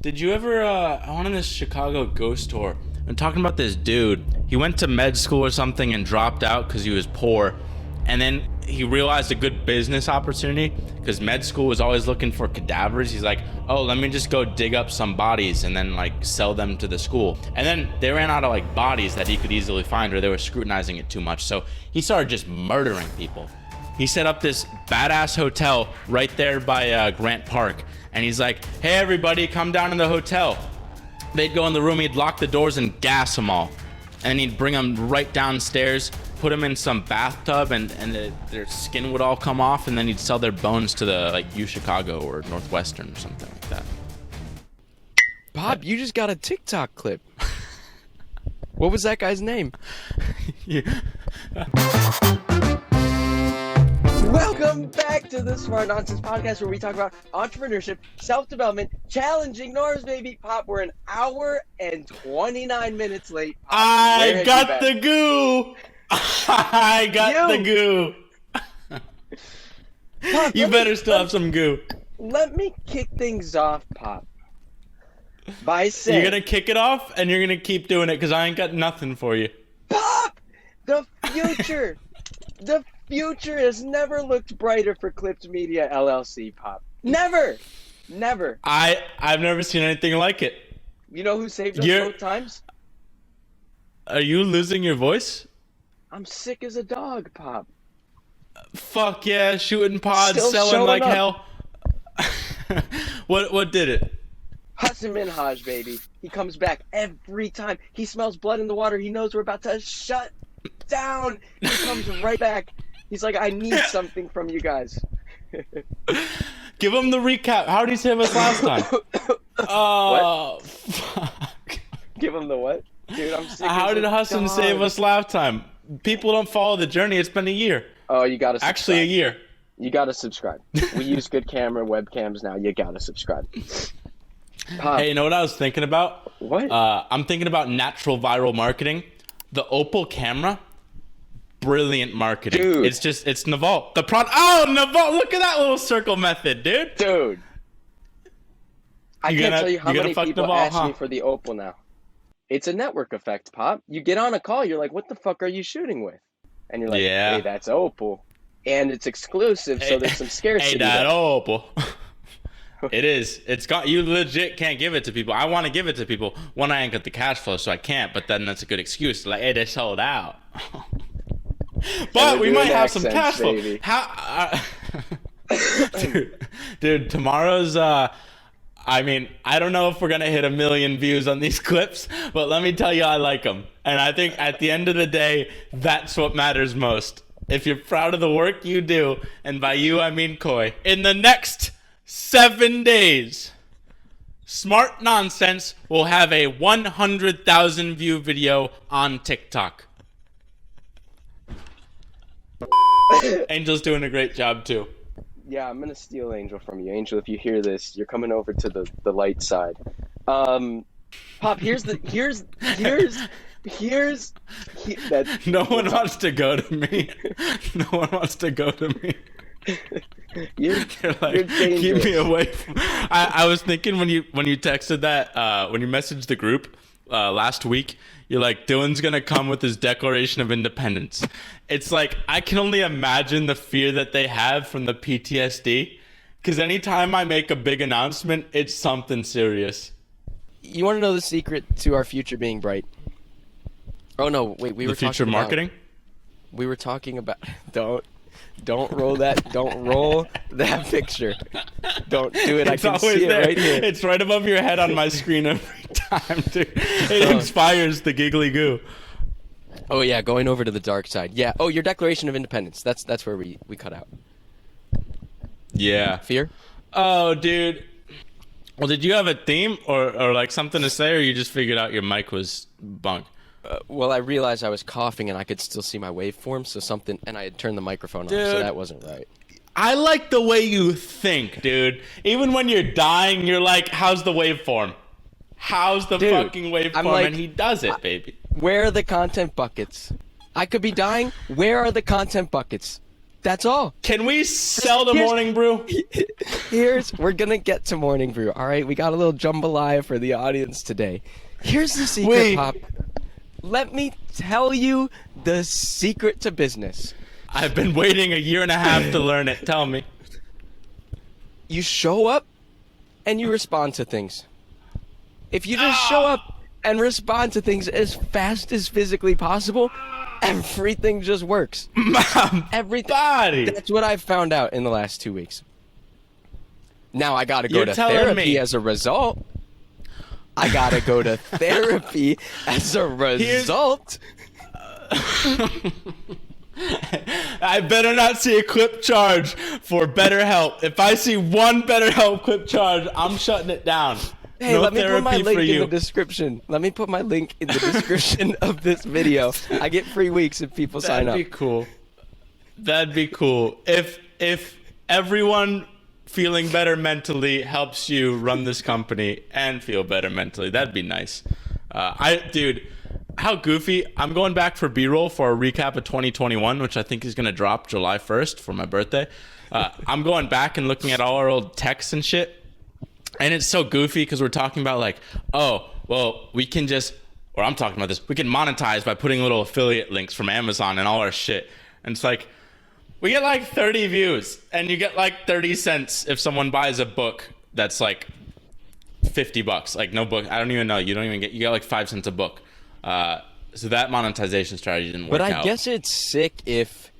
Did you ever, I went on this Chicago ghost tour. I'm talking about this dude. He went to med school or something and dropped out because he was poor. And then he realized a good business opportunity because med school was always looking for cadavers. He's like, oh, let me just go dig up some bodies and then like sell them to the school. And then they ran out of like bodies that he could easily find, or they were scrutinizing it too much. So he started just murdering people. He set up this badass hotel right there by Grant Park. And he's like, hey, everybody, come down to the hotel. They'd go in the room, he'd lock the doors and gas them all. And he'd bring them right downstairs, put them in some bathtub, and their skin would all come off. And then he'd sell their bones to the like U Chicago or Northwestern or something like that. Bob, you just got a TikTok clip. What was that guy's name? Yeah. Welcome back to the Smart Nonsense Podcast, where we talk about entrepreneurship, self-development, challenging norms, baby. Pop, we're an hour and 29 minutes late. Pop, I got the goo. I got the goo. Pop, You better still have some goo. Let me kick things off, Pop, by saying... You're going to kick it off, and you're going to keep doing it, because I ain't got nothing for you. Pop! The future! The future has never looked brighter for Clipped Media LLC, Pop. Never! Never. I've never seen anything like it. You know who saved us both times? Are you losing your voice? I'm sick as a dog, Pop. Fuck yeah, shooting pods, Still selling like up. hell. What did it? Hasan Minhaj, baby. He comes back every time. He smells blood in the water. He knows we're about to shut down. He comes right back. He's like, I need something from you guys. Give him the recap. How did he save us last time? Oh, fuck. Give him the what? Dude, I'm sick How as did a Hasan dog. save us last time? People don't follow the journey. It's been a year. Oh, you gotta subscribe. Actually, a year. You gotta subscribe. We use good camera webcams now. You gotta subscribe. Hey, you know what I was thinking about? What? I'm thinking about natural viral marketing. The Opal camera, brilliant marketing. Dude. It's Naval. Oh, Naval, look at that little circle method, dude. Dude. I You can't gonna- tell you how you gonna many fuck people Naval, ask huh? me for the Opal now. It's a network effect, Pop. You get on a call, you're like, what the fuck are you shooting with? And you're like, Yeah. hey, that's Opal. And it's exclusive, so there's some scarcity. Hey, that there. Opal. It is. It's got, you legit can't give it to people. I want to give it to people. One, I ain't got the cash flow, so I can't. But then that's a good excuse. Like, hey, they sold out. But we might have some cash flow. baby. How? Dude, tomorrow's. I mean, I don't know if we're gonna hit 1 million views on these clips, but let me tell you, I like them. And I think at the end of the day, that's what matters most. If you're proud of the work you do, and by you I mean Koi, in the next 7 days, Smart Nonsense will have a 100,000 view video on TikTok. Angel's doing a great job too. Yeah, I'm gonna steal Angel from you. Angel, if you hear this, you're coming over to the light side. Pop, here's that. No one wants to go to me. No one wants to go to me. You're Like, dangerous. keep me away from... I was thinking when you texted that, when you messaged the group last week, you're like, Dylan's gonna come with his Declaration of Independence. It's like, I can only imagine the fear that they have from the PTSD, because anytime I make a big announcement, it's something serious. You want to know the secret to our future being bright? Oh no, wait, we The were future talking marketing? We were talking about don't roll that picture. Don't do it. It's I can always see it there. right here. It's right above your head on my screen every time, dude. It inspires the giggly goo. Oh yeah, going over to the dark side. Yeah. Oh, your Declaration of Independence. That's where we cut out. Yeah. Fear? Oh, dude. Well, did you have a theme or like something to say, or you just figured out your mic was bunk? Well, I realized I was coughing and I could still see my waveform, so something, and I had turned the microphone off, so Dude. that wasn't right. I like the way you think, dude. Even when you're dying, you're like, how's the waveform? How's the Dude, fucking waveform? I'm like- And he does it, baby. Where are the content buckets? I could be dying. Where are the content buckets? That's all. Can we sell the morning brew? We're gonna get to morning brew. All right, we got a little jambalaya for the audience today. Here's the secret, Wait. Pop. Let me tell you the secret to business. I've been waiting a year and a half to learn it. Tell me. You show up and you respond to things. If you just show up and respond to things as fast as physically possible, everything just works. Everything. Body. That's what I've found out in the last 2 weeks. Now I gotta go You're to telling therapy me. as a result. I gotta go to therapy as a result. I better not see a clip charge for BetterHelp. If I see one BetterHelp clip charge, I'm shutting it down. Hey, no let me put my therapy link for in you. the description. Let me put my link in the description of this video. I get free weeks if people sign up. That'd be cool. That'd be cool. If everyone feeling better mentally helps you run this company and feel better mentally, that'd be nice. Dude, how goofy. I'm going back for B-roll for a recap of 2021, which I think is going to drop July 1st for my birthday. I'm going back and looking at all our old texts and shit. And it's so goofy because we're talking about like, oh, well, we can just, or I'm talking about this, we can monetize by putting little affiliate links from Amazon and all our shit. And it's like, we get like 30 views and you get like 30 cents if someone buys a book that's like $50. Like no book, I don't even know. You get like 5 cents a book. So that monetization strategy didn't work out. But I guess it's sick if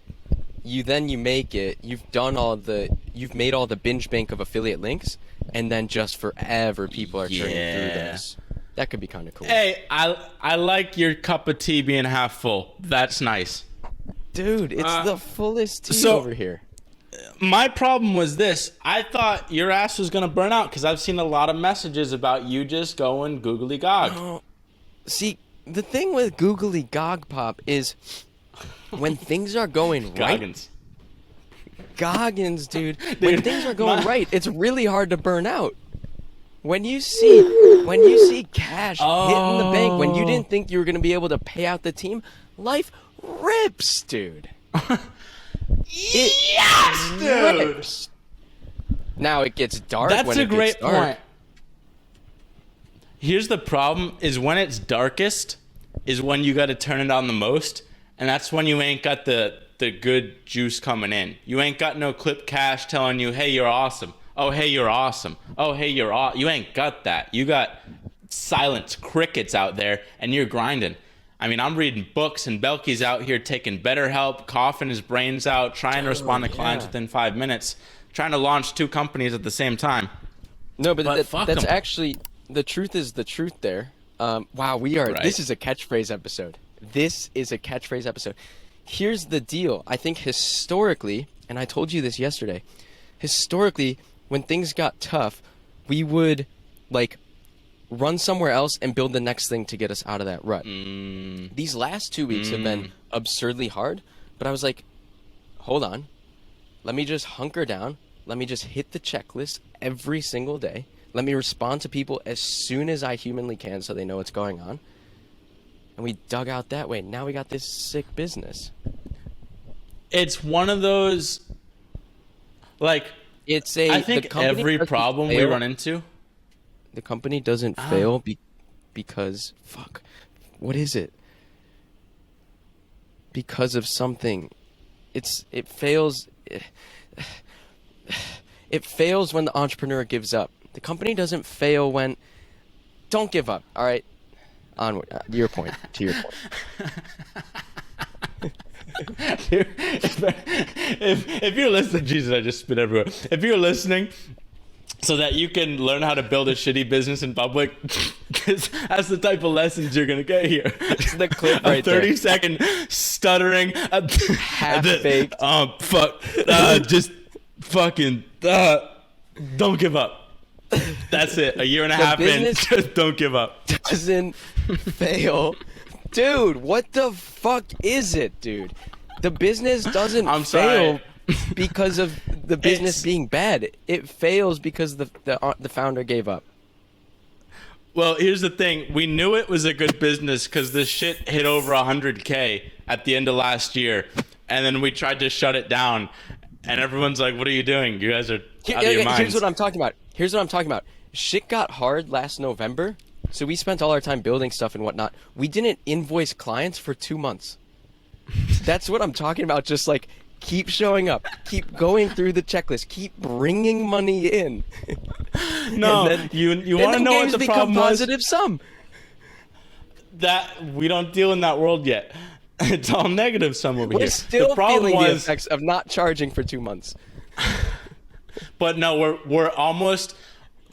you make it, you've made all the binge bank of affiliate links, and then just forever people are turning through those. That could be kind of cool. Hey, I like your cup of tea being half full. That's nice. Dude, it's the fullest tea so- over here. My problem was this. I thought your ass was going to burn out because I've seen a lot of messages about you just going googly gog. See, the thing with googly gog, Pop, is when things are going right. Goggins, dude. When things are going right, it's really hard to burn out. When you see cash hitting the bank, when you didn't think you were going to be able to pay out the team, life rips, dude. Yes, dude. Rips. Now it gets dark. That's when a it great gets dark. point. Here's the problem is when it's darkest is when you got to turn it on the most, and that's when you ain't got the good juice coming in. You ain't got no clip cash telling you, hey, you're awesome. Oh, hey, you're awesome. Oh, hey, you're awesome. You ain't got that. You got silence, crickets out there, and you're grinding. I mean, I'm reading books, and Belky's out here taking BetterHelp, coughing his brains out, trying to respond to clients within 5 minutes, trying to launch 2 companies at the same time. No, but that's 'em. actually, the truth is the truth there. Wow, this is a catchphrase episode. Here's the deal. I think historically, and I told you this yesterday, historically, when things got tough, we would, like, run somewhere else and build the next thing to get us out of that rut. These last 2 weeks have been absurdly hard, but I was like, hold on. Let me just hunker down. Let me just hit the checklist every single day. Let me respond to people as soon as I humanly can so they know what's going on. And we dug out that way. Now we got this sick business. It's one of those, like, I think every problem we run into. The company doesn't fail because, what is it? Because of something. It fails. It fails when the entrepreneur gives up. The company doesn't fail when. Don't give up. All right. Onward. To your point. Dude, if you're listening, Jesus, I just spit everywhere. If you're listening, so that you can learn how to build a shitty business in public, because that's the type of lessons you're gonna get here. It's the clip right there. there. 30-second stuttering, Half-baked. Just fucking, don't give up. That's it. A year and a half in, just don't give up. Doesn't fail. Dude, what the fuck is it, dude? The business doesn't fail because of the business being bad. It fails because the founder gave up. Well, here's the thing. We knew it was a good business because this shit hit over 100K at the end of last year. and then we tried to shut it down, and everyone's like, "What are you doing? You guys are out of your minds." Here's what I'm talking about. Shit got hard last November, so we spent all our time building stuff and whatnot. We didn't invoice clients for 2 months. That's what I'm talking about. Just like keep showing up, keep going through the checklist, keep bringing money in. No, you want to know what the problem was? Positive sum. That we don't deal in that world yet. It's all negative sum over here. We're still the problem feeling the was, effects of not charging for 2 months. but no, we're almost.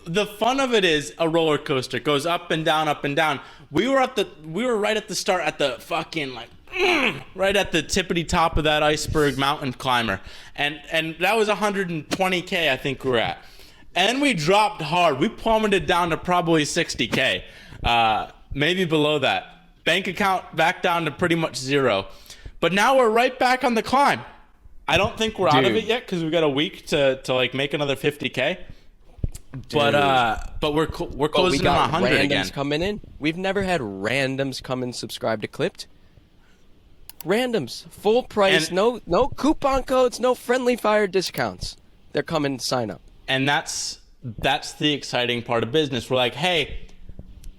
The fun of it is a roller coaster. It goes up and down, up and down. We were right at the start, at the fucking right at the tippity top of that iceberg mountain climber, and that was 120K I think we were at, and we dropped hard. We plummeted down to probably 60K, maybe below that. Bank account back down to pretty much zero, but now we're right back on the climb. I don't think we're out of it yet because we got a week to like make another 50K. But we're closing in on 100 again. Coming in. We've never had randoms come and subscribe to Clipped. Randoms, full price, no coupon codes, no friendly fire discounts. They're coming to sign up. And that's the exciting part of business. We're like, hey,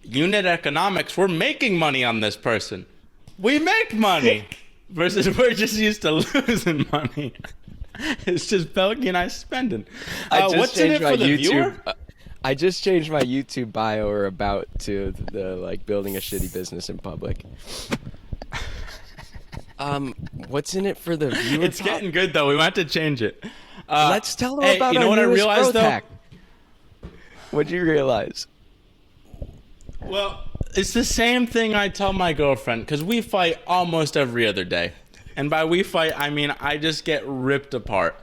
unit economics, we're making money on this person. We make money. Versus we're just used to losing money. It's just Belky and I spending. What's in it for the viewer? I just changed my YouTube bio or about to the like building a shitty business in public. What's in it for the viewer? It's getting good though. We might have to change it. Let's tell them about our newest growth hack. What'd you realize? Well, it's the same thing I tell my girlfriend because we fight almost every other day. And by we fight, I mean I just get ripped apart.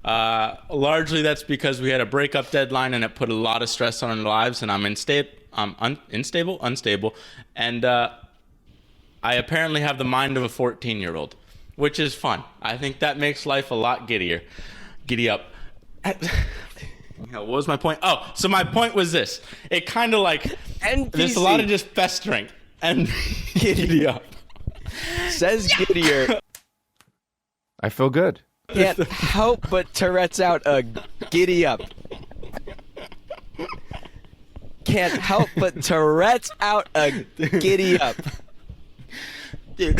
Largely that's because we had a breakup deadline and it put a lot of stress on our lives, and I'm unstable, and I apparently have the mind of a 14-year-old, which is fun. I think that makes life a lot giddier. Giddy up. What was my point? Oh, so my point was this. It kind of like, NPC. There's a lot of just festering and giddy up. Says Giddier. I feel good. Can't help but Tourette's out a giddy up. Can't help but Tourette's out a giddy up. Dude,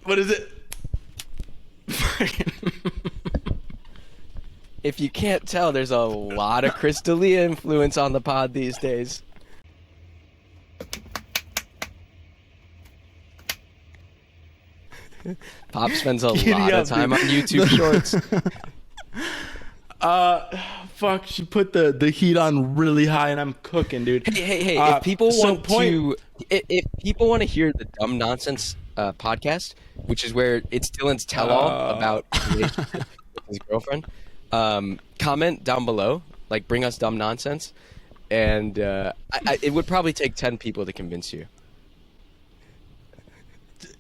what is it? If you can't tell, there's a lot of Crystalia influence on the pod these days. Pop spends a lot of time on YouTube Shorts. Fuck, she put the heat on really high and I'm cooking, dude. Hey, if people want to hear the Dumb Nonsense podcast, which is where it's Dylan's tell-all about his girlfriend, comment down below, like bring us dumb nonsense, and it would probably take 10 people to convince you.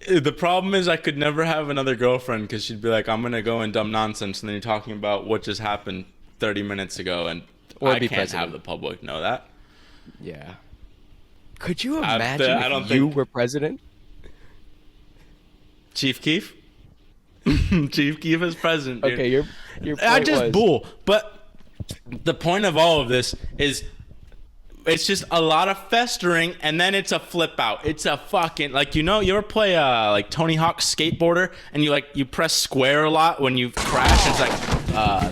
The problem is I could never have another girlfriend because she'd be like, I'm going to go in dumb nonsense, and then you're talking about what just happened 30 minutes ago, and I can't have the public know that. Yeah. Could you imagine if you were president? Chief Keef? Chief Keef is president, dude. Okay, your point I just was... bull. But the point of all of this is it's just a lot of festering, and then it's a flip out. It's a fucking, like, you ever play like Tony Hawk's Skateboarder, and you press square a lot when you crash, and it's like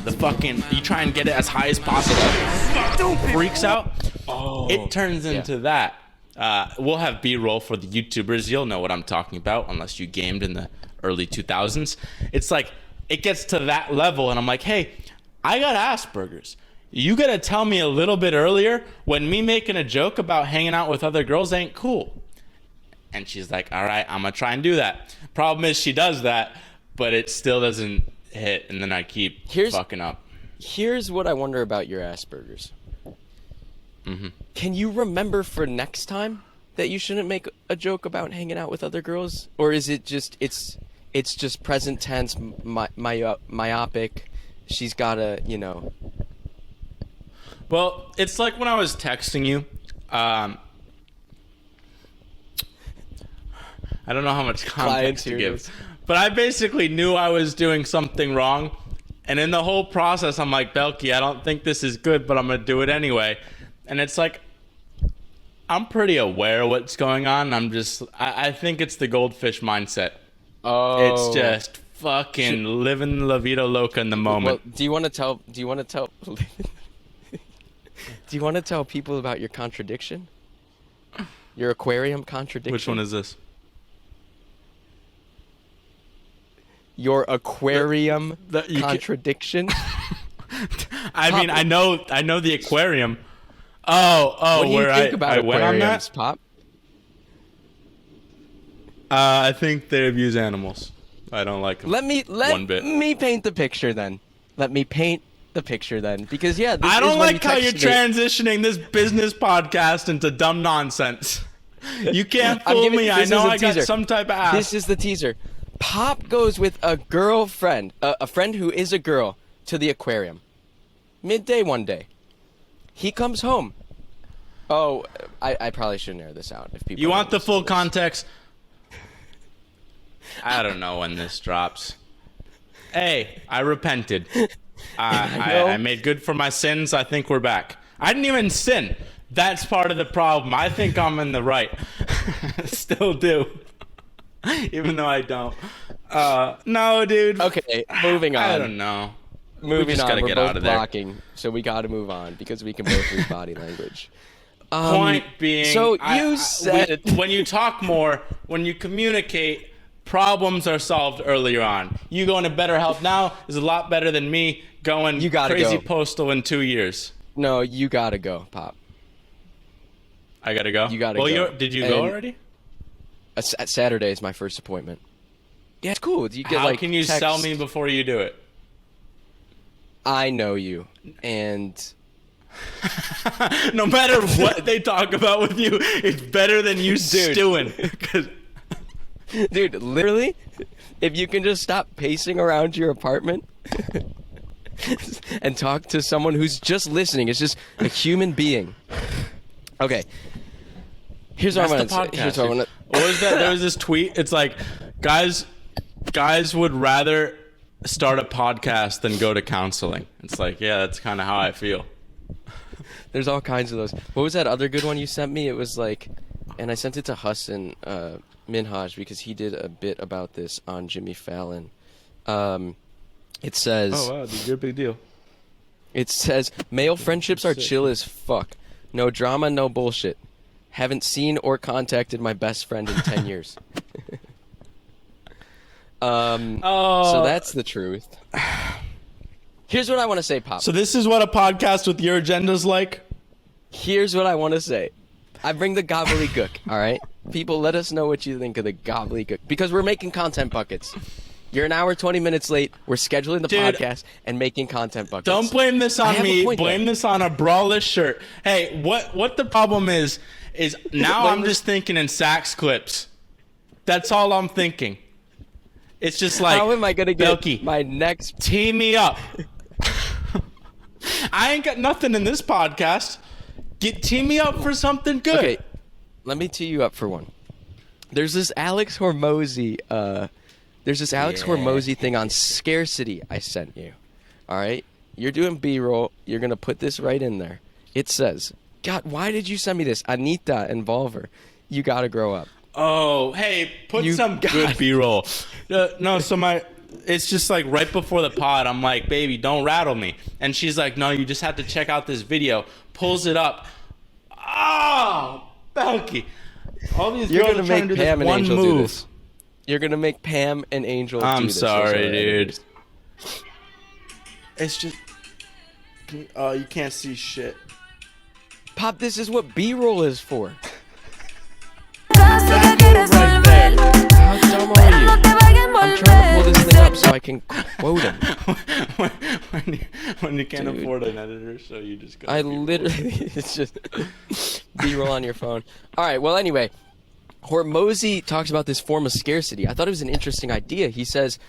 the fucking, you try and get it as high as possible. Freaks out. Oh, it turns into that. We'll have B-roll for the YouTubers. You'll know what I'm talking about unless you gamed in the early 2000s. It's like it gets to that level, and I'm like, hey, I got Asperger's. You gotta tell me a little bit earlier when me making a joke about hanging out with other girls ain't cool. And she's like, all right, I'm gonna try and do that. Problem is she does that, but it still doesn't hit, and then I keep fucking up. Here's what I wonder about your Asperger's. Mm-hmm. Can you remember for next time that you shouldn't make a joke about hanging out with other girls? Or is it just, it's just present tense, myopic, she's gotta, Well, it's like when I was texting you. I don't know how much context to give, But I basically knew I was doing something wrong. And in the whole process, I'm like, Belky, I don't think this is good, but I'm going to do it anyway. And it's like, I'm pretty aware of what's going on. I think it's the goldfish mindset. Oh. It's just fucking living la vida loca in the moment. Well, do you want to tell do you want to tell people about your contradiction? Your aquarium contradiction? Which one is this? Your aquarium contradiction? I mean, I know the aquarium. Oh, what do you where think about I went on aquariums, that? Pop? I think they abuse animals. I don't like them. Let one bit. me paint the picture then. Let me paint the picture then, because this I don't is when like you how you're texted me. transitioning this business podcast into dumb nonsense. You can't I'm fool giving- me. I this is know a I got teaser. some type of ass. This is the teaser. Pop goes with a girlfriend, a friend who is a girl, to the aquarium. Midday one day. He comes home. Oh, I probably shouldn't air this out. If people You are want the listening full to this. context? I don't know when this drops. Hey, I repented. know. I made good for my sins. I think we're back. I didn't even sin. That's part of the problem. I think I'm in the right. Still do. Even though I don't. No, dude. Okay, moving on. I don't know. Moving just on. gotta We're get both out of there. blocking, so we got to move on because we can both read body language. Point being, So you said when you talk more, when you communicate, problems are solved earlier on. You going to BetterHelp now is a lot better than me going You gotta crazy go. postal in 2 years. no. You gotta go, Pop. I gotta go. You gotta well, go. Did you go And- already? Saturday is my first appointment. Yeah, it's cool. You get How like can you text, sell me before you do it? I know you, and No matter what they talk about with you, it's better than you stewing. 'Cause- dude, literally, if you can just stop pacing around your apartment and talk to someone who's just listening, it's just a human being. Okay. Here's what That's I'm the gonna say. podcast. Here's what I'm gonna. What was that? There was this tweet. It's like, guys would rather start a podcast than go to counseling. It's like, yeah, that's kind of how I feel. There's all kinds of those. What was that other good one you sent me? It was like, and I sent it to Hasan Minhaj because he did a bit about this on Jimmy Fallon. It says. Oh wow, dude, you're a big deal. It says, male friendships are chill as fuck. No drama, no bullshit. Haven't seen or contacted my best friend in 10 years. So that's the truth. Here's what I want to say, Pop. So this is what a podcast with your agenda's like? Here's what I want to say. I bring the gobbledygook, all right? People, let us know what you think of the gobbledygook. Because we're making content buckets. You're an hour, 20 minutes late. We're scheduling the Dude, podcast and making content buckets. Don't blame this I on have a me. point Blame there. this on a braless shirt. Hey, what the problem is now Blame I'm this- just thinking in sax clips. That's all I'm thinking. It's just like, How am I going to get Belky, my next... tee me up. I ain't got nothing in this podcast. Tee me up for something good. Okay, let me tee you up for one. There's this Alex Hormozi, Hormozi thing on scarcity I sent you. All right? You're doing B-roll. You're going to put this right in there. It says, God, why did you send me this? Anita and Volver. You got to grow up. Oh, hey, put You some got good it. B-roll. No, so it's just like right before the pod, I'm like, baby, don't rattle me. And she's like, no, you just have to check out this video. Pulls it up. Oh, Belky. All these You're girls going are to trying make to do Pam this and one Angel do move. this. You're going to make Pam and Angel do I'm this. sorry, dude. It's just, oh, you can't see shit. Pop, this is what B-roll is for. That move right there. How dumb are you? I'm trying to pull this thing up so I can quote him. when you can't Dude. afford an editor, so you just go. I literally, it's just B-roll on your phone. All right, well, anyway, Hormozi talks about this form of scarcity. I thought it was an interesting idea. He says,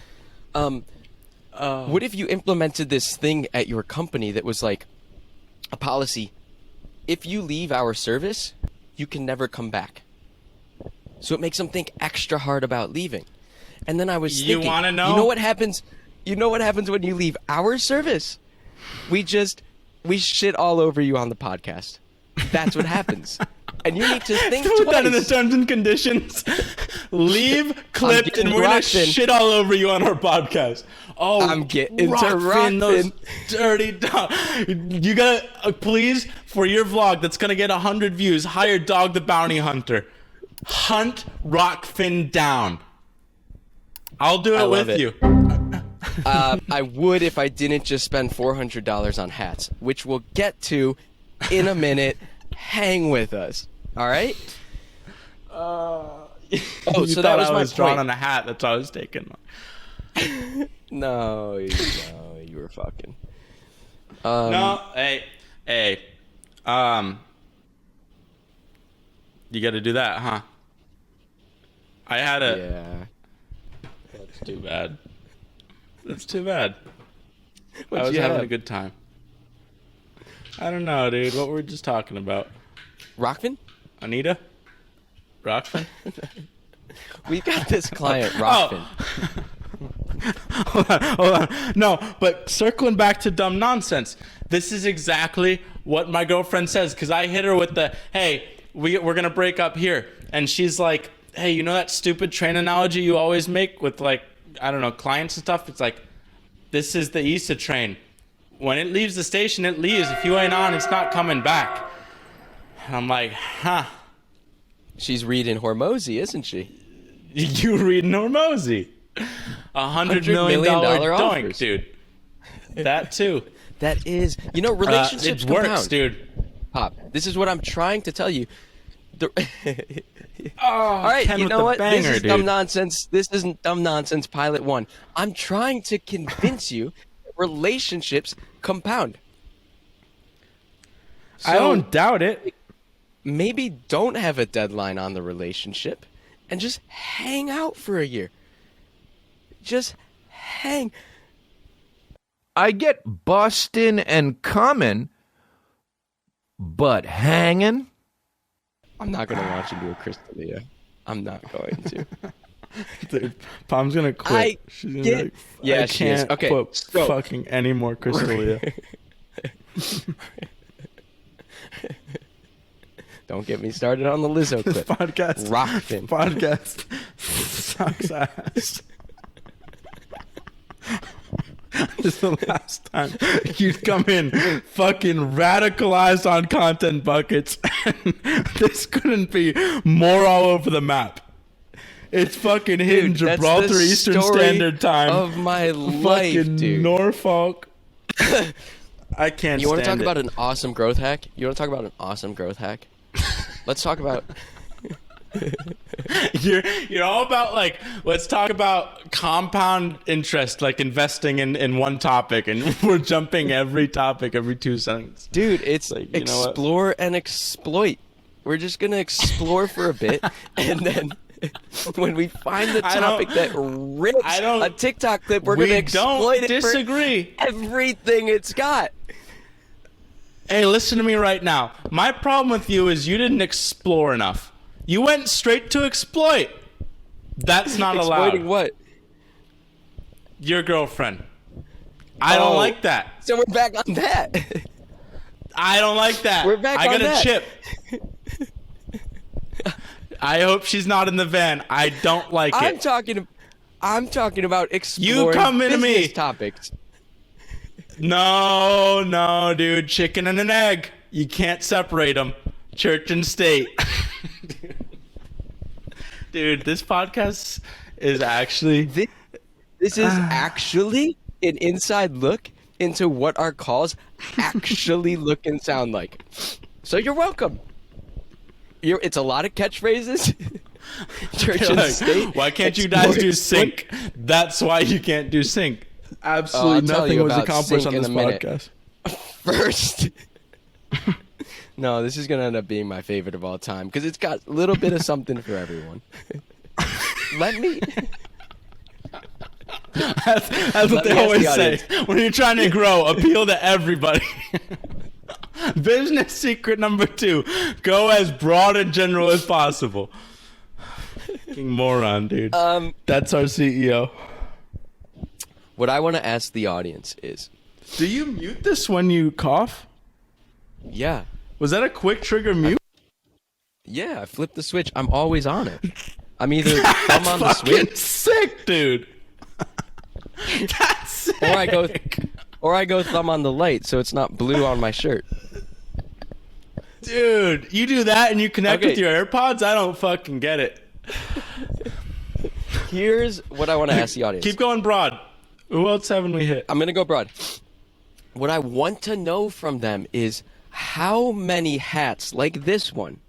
what if you implemented this thing at your company that was like a policy? If you leave our service, you can never come back. So it makes them think extra hard about leaving. And then I was You thinking, wanna know? You know what happens? You know what happens when you leave our service? We shit all over you on the podcast. That's what happens. And you need to think Put that in the twice. terms and conditions. Leave clipped, getting and we're gonna rocked in. shit all over you on our podcast. Oh, I'm getting rocked to in those rocked dirty dog. You gotta please, for your vlog that's gonna get 100 views, hire Dog the Bounty Hunter. Hunt Rockfin down. I'll do it love with it. you. I would if I didn't just spend $400 on hats, which we'll get to in a minute. Hang with us. All right? You so thought that was I my was drawn point. on a hat. That's all I was taking. No, you were fucking. No, hey. You got to do that, huh? I had a. Yeah. That's too bad. That's too bad. I What'd was you having have? a good time. I don't know, dude. What were we just talking about? Rockfin? Anita? Rockfin? We've got this client, Oh. Rockfin. Hold on. No, but circling back to dumb nonsense. This is exactly what my girlfriend says, because I hit her with the, hey, we're going to break up here. And she's like, hey, you know that stupid train analogy you always make with, like, I don't know, clients and stuff? It's like, this is the ISA train. When it leaves the station, it leaves. If you ain't on, it's not coming back. And I'm like, huh. She's reading Hormozi, isn't she? You read Hormozi. $100 million doink, offers. dude. That too. That is, relationships It works, compound. dude. Pop, this is what I'm trying to tell you. Oh, All right, Ken you with know the what? Banger, This is dude. dumb nonsense. This isn't dumb nonsense. Pilot 1. I'm trying to convince you that relationships compound. I don't doubt it. Maybe don't have a deadline on the relationship and just hang out for a year. Just hang. I get bustin' and coming, but hanging? I'm not going to launch into a Crystalia. I'm not going to. Dude, Palm's gonna quit. I She's gonna get- be like, Yeah, I she is. can't Okay, put so- fucking any more Crystalia. Don't get me started on the Lizzo This clip. podcast sucks ass. This is the last time you come in fucking radicalized on content buckets. This couldn't be more all over the map. It's fucking hitting Dude, that's Gibraltar the Eastern story Standard Time. of my life, fucking dude. Norfolk. I can't You want to stand talk about it. an awesome growth hack? Let's talk about. You're all about, like, let's talk about compound interest, like investing in one topic, and we're jumping every topic every 2 seconds. Dude, it's Like, you know what? explore and exploit. We're just gonna explore for a bit, and then when we find the I don't- topic that rips I don't- a TikTok clip, we're we gonna exploit don't it for disagree. everything it's got. Hey, listen to me right now. My problem with you is you didn't explore enough. You went straight to exploit. That's not Exploiting allowed. what? Your girlfriend. I don't Oh. like that. So we're back on that. I don't like that. We're back I on got a that. chip. I hope she's not in the van. I don't like I'm it. talking about exploring come into me. business topics. No, dude. Chicken and an egg. You can't separate them. Church and state. Dude, this podcast is actually... This is actually an inside look into what our calls actually look and sound like. So you're welcome. It's a lot of catchphrases. Church and Like, state. why can't you guys do Exploit. sync? That's why you can't do sync. I'll Absolutely tell nothing you was about accomplished sync on in this a minute. podcast. First. No, this is going to end up being my favorite of all time because it's got a little bit of something for everyone. Let me... That's what Let they me ask always the say. audience. When you're trying to grow, appeal to everybody. Business secret number 2. Go as broad and general as possible. Fucking moron, dude. That's our CEO. What I want to ask the audience is, Do you mute this when you cough? yeah, Was that a quick trigger mute? yeah, I flipped the switch. I'm always on it. I'm either thumb on the Fucking switch, sick, dude. That's sick. or I go thumb on the light, so it's not blue on my shirt. Dude, you do that and you connect Okay. with your AirPods? I don't fucking get it. Here's what I want to ask the audience. Keep going broad. Who else haven't we hit? I'm gonna go broad. What I want to know from them is how many hats like this one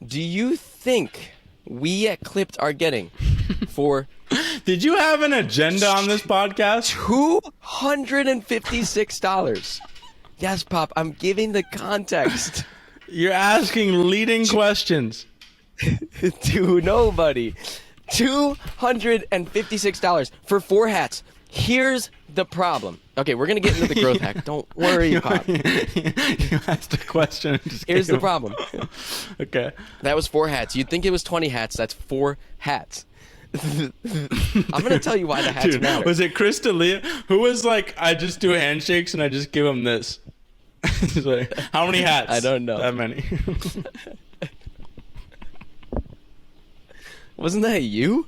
do you think we at Clipped are getting for Did you have an agenda on this podcast? $256? Yes, Pop, I'm giving the context You're asking leading questions. to nobody. $256 for 4 hats. Here's the problem. Okay, we're gonna get into the growth hack. Don't worry, Pop. You asked a question. And just Here's gave the problem. Okay. That was 4 hats. You'd think it was 20 hats. That's 4 hats. I'm gonna tell you why the hats Dude, matter. was it Chris D'Elia? Who was like, I just do handshakes and I just give him this? He's like, how many hats? I don't know. That many. Wasn't that you?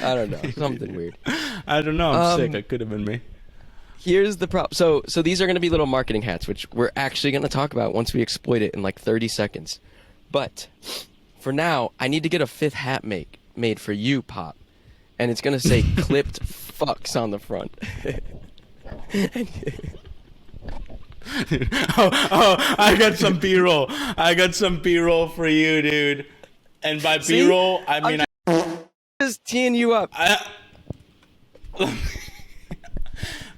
I don't know. Something weird. I don't know. I'm sick. It could have been me. Here's the problem. So these are going to be little marketing hats, which we're actually going to talk about once we exploit it in like 30 seconds. But for now, I need to get a 5th hat made for you, Pop. And it's going to say clipped fucks on the front. Oh, I got some B-roll. I got some B-roll for you, dude. And by See? B-roll, I mean Just teeing you up.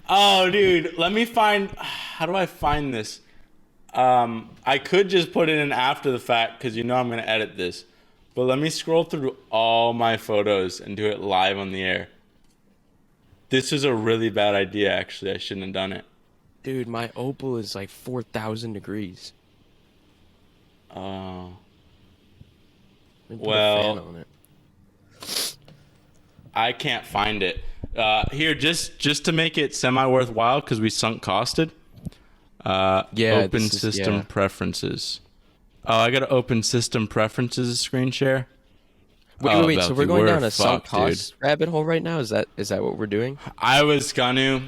Oh, dude, let me find. How do I find this? I could just put it in after the fact because you know I'm gonna edit this. But let me scroll through all my photos and do it live on the air. This is a really bad idea, actually. I shouldn't have done it. Dude, my Opal is like 4,000 degrees. Oh. Let me put a Well, fan on it. I can't find it. Here, just to make it semi-worthwhile, because we sunk costed. Open system preferences. Oh, I got to open system preferences screen share. Wait. So we're going down a sunk fucked, dude. cost rabbit hole right now? Is that what we're doing? I was gonna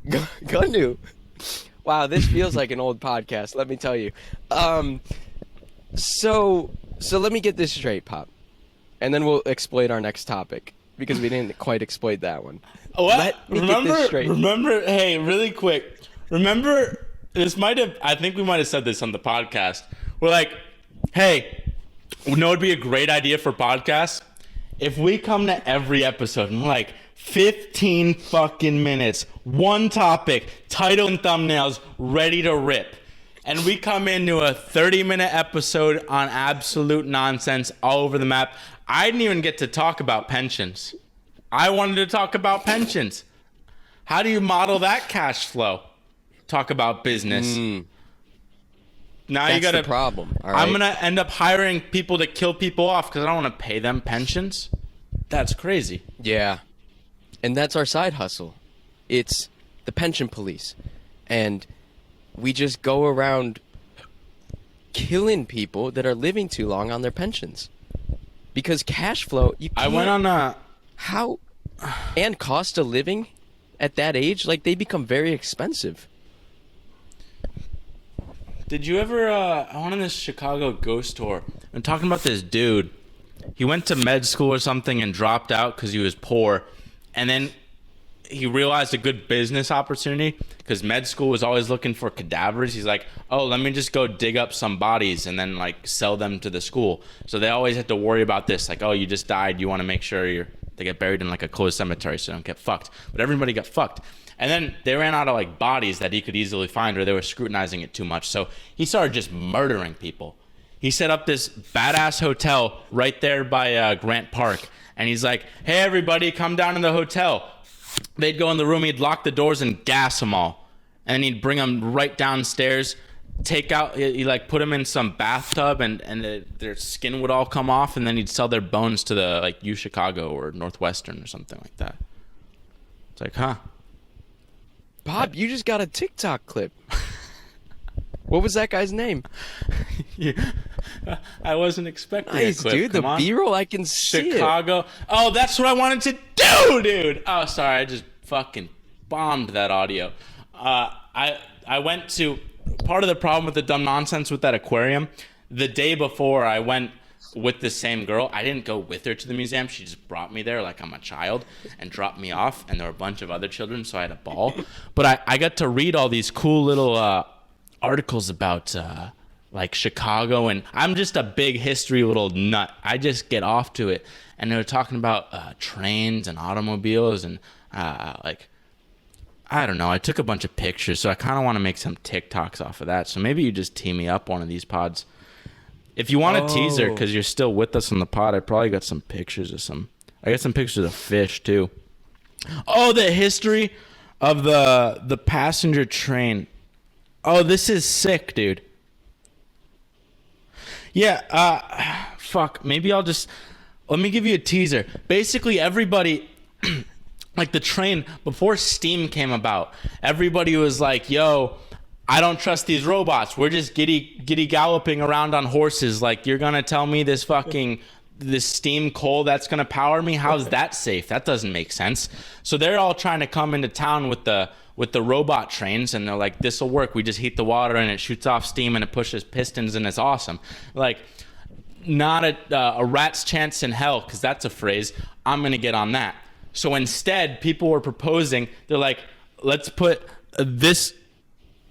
Gunu. Wow, this feels like an old podcast. Let me tell you. So let me get this straight, Pop, and then we'll exploit our next topic because we didn't quite exploit that one. What? Let me get this straight. Remember, hey, really quick. Remember, I think we might have said this on the podcast. We're like, hey, you know it'd be a great idea for podcasts? If we come to every episode and we're like, 15 fucking minutes, one topic, title and thumbnails, ready to rip. And we come into a 30-minute episode on absolute nonsense all over the map. I didn't even get to talk about pensions. I wanted to talk about pensions. How do you model that cash flow? Talk about business. Now That's you gotta. the problem. All right? I'm gonna end up hiring people to kill people off because I don't want to pay them pensions. That's crazy. Yeah. And that's our side hustle. It's the pension police. And we just go around killing people that are living too long on their pensions. Because cash flow, you can't, I went on a. how and cost of living at that age, like they become very expensive. Did you ever? I went on this Chicago ghost tour. I'm talking about this dude. He went to med school or something and dropped out because he was poor, and then he realized a good business opportunity because med school was always looking for cadavers. He's like, oh, let me just go dig up some bodies and then like sell them to the school. So they always had to worry about this, like, oh, you just died. You want to make sure they get buried in like a closed cemetery so they don't get fucked. But everybody got fucked. And then they ran out of like bodies that he could easily find, or they were scrutinizing it too much. So he started just murdering people. He set up this badass hotel right there by Grant Park. And he's like, hey, everybody, come down to the hotel. They'd go in the room, he'd lock the doors and gas them all. And he'd bring them right downstairs, take out, he like put them in some bathtub, and their skin would all come off, and then he'd sell their bones to the like U Chicago or Northwestern or something like that. It's like, huh? Bob, you just got a TikTok clip. What was that guy's name? Yeah. I wasn't expecting Nice, a clip. dude. The Come on. B-roll, I can see Chicago. Oh, that's what I wanted to do, dude. Oh, sorry. I just fucking bombed that audio. I went to, part of the problem with the dumb nonsense with that aquarium, the day before I went with the same girl, I didn't go with her to the museum. She just brought me there like I'm a child and dropped me off. And there were a bunch of other children, so I had a ball. But I got to read all these cool little articles about like Chicago, and I'm just a big history little nut. I just get off to it, and they were talking about trains and automobiles, and like, I don't know. I took a bunch of pictures, so I kind of want to make some TikToks off of that. So maybe you just tee me up one of these pods. If you want a teaser, because you're still with us on the pod, I probably got some pictures of some. I got some pictures of fish too. Oh, the history of the passenger train. Oh, this is sick, dude. Yeah, fuck. Maybe I'll just... Let me give you a teaser. Basically, everybody... like, the train, before Steam came about, everybody was like, yo, I don't trust these robots. We're just giddy galloping around on horses. Like, you're gonna tell me this steam coal that's gonna power me? How's that safe? That doesn't make sense. So they're all trying to come into town with the robot trains, and they're like, this will work. We just heat the water and it shoots off steam and it pushes pistons and it's awesome. Like, not a rat's chance in hell, because that's a phrase. I'm going to get on that. So instead, people were proposing, they're like, let's put this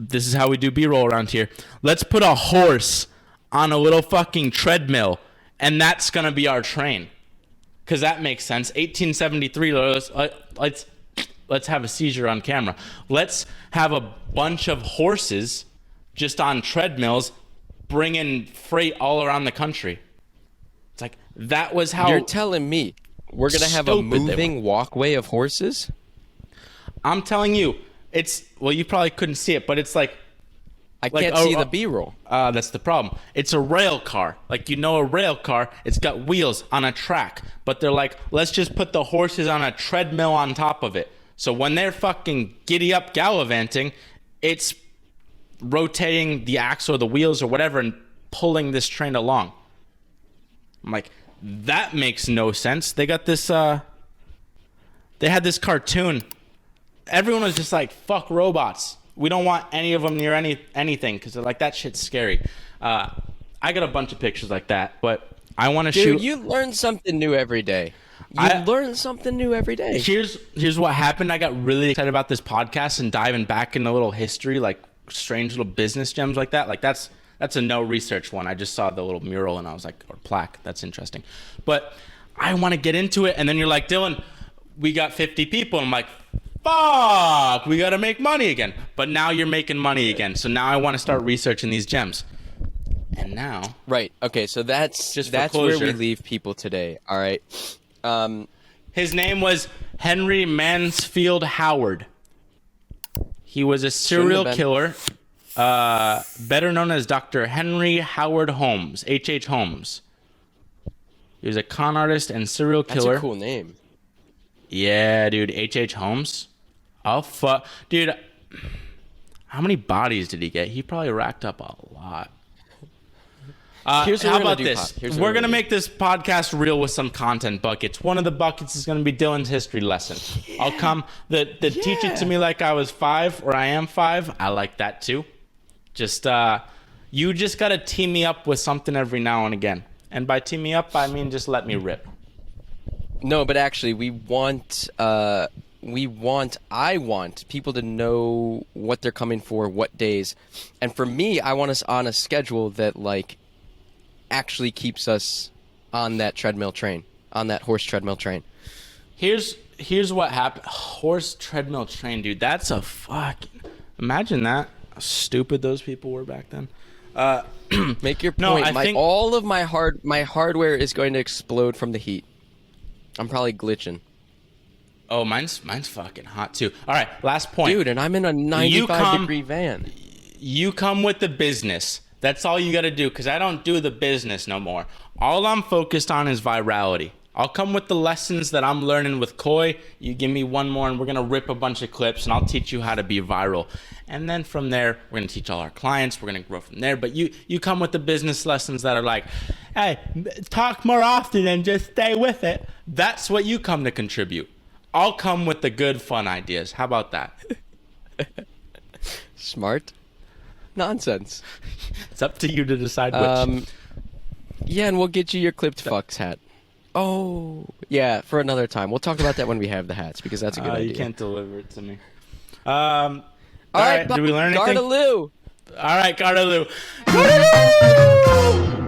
is how we do B-roll around here. Let's put a horse on a little fucking treadmill, and that's going to be our train. Because that makes sense. 1873, let's have a seizure on camera. Let's have a bunch of horses just on treadmills bringing freight all around the country. It's like, that was how... You're telling me we're going to have a moving walkway of horses? I'm telling you, it's... Well, you probably couldn't see it, but it's like... I can't see the B-roll. That's the problem. It's a rail car. Like, a rail car, it's got wheels on a track. But they're like, let's just put the horses on a treadmill on top of it. So when they're fucking giddy up gallivanting, it's rotating the axle or the wheels or whatever and pulling this train along. I'm like, that makes no sense. They got this, they had this cartoon. Everyone was just like, fuck robots. We don't want any of them near anything, because they're like, that shit's scary. I got a bunch of pictures like that, but I want to shoot. Dude, you learn something new every day. You learn something new every day. Here's what happened. I got really excited about this podcast and diving back into a little history, like strange little business gems like that. Like that's a no research one. I just saw the little mural and I was like, or plaque. That's interesting. But I want to get into it. And then you're like, Dylan, we got 50 people. And I'm like, fuck, we got to make money again. But now you're making money again. So now I want to start researching these gems. And now. Right. Okay. So that's where we leave people today. All right. His name was Henry Mansfield Howard. He was a serial killer, better known as Dr. Henry Howard Holmes, H.H. Holmes. He was a con artist and serial killer. That's a cool name. Yeah, dude, H.H. Holmes. Oh, fuck. Dude, how many bodies did he get? He probably racked up a lot. How about this? We're going to make this podcast real with some content buckets. One of the buckets is going to be Dylan's history lesson. Yeah. I'll come. Teach it to me like I was 5 or I am 5. I like that too. Just, you just got to team me up with something every now and again. And by team me up, I mean just let me rip. No, but actually, I want people to know what they're coming for, what days. And for me, I want us on a schedule that, like, actually keeps us on that treadmill train, on that horse treadmill train. Here's what happened. Horse treadmill train, dude. That's a fucking... Imagine that. How stupid those people were back then. Make your point. No, all of my hardware is going to explode from the heat. I'm probably glitching. Oh, mine's fucking hot too. All right, last point. Dude, and I'm in a 95-degree van. You come with the business. That's all you got to do, because I don't do the business no more. All I'm focused on is virality. I'll come with the lessons that I'm learning with Koi. You give me one more and we're going to rip a bunch of clips and I'll teach you how to be viral. And then from there, we're going to teach all our clients. We're going to grow from there. But you come with the business lessons that are like, hey, talk more often and just stay with it. That's what you come to contribute. I'll come with the good, fun ideas. How about that? Smart. Nonsense. It's up to you to decide which. Yeah, and we'll get you your clipped fucks hat. Oh, yeah, for another time. We'll talk about that when we have the hats, because that's a good idea. You can't deliver it to me. All right, did we learn anything? Gardaloo. All right, Gardaloo. Gardaloo!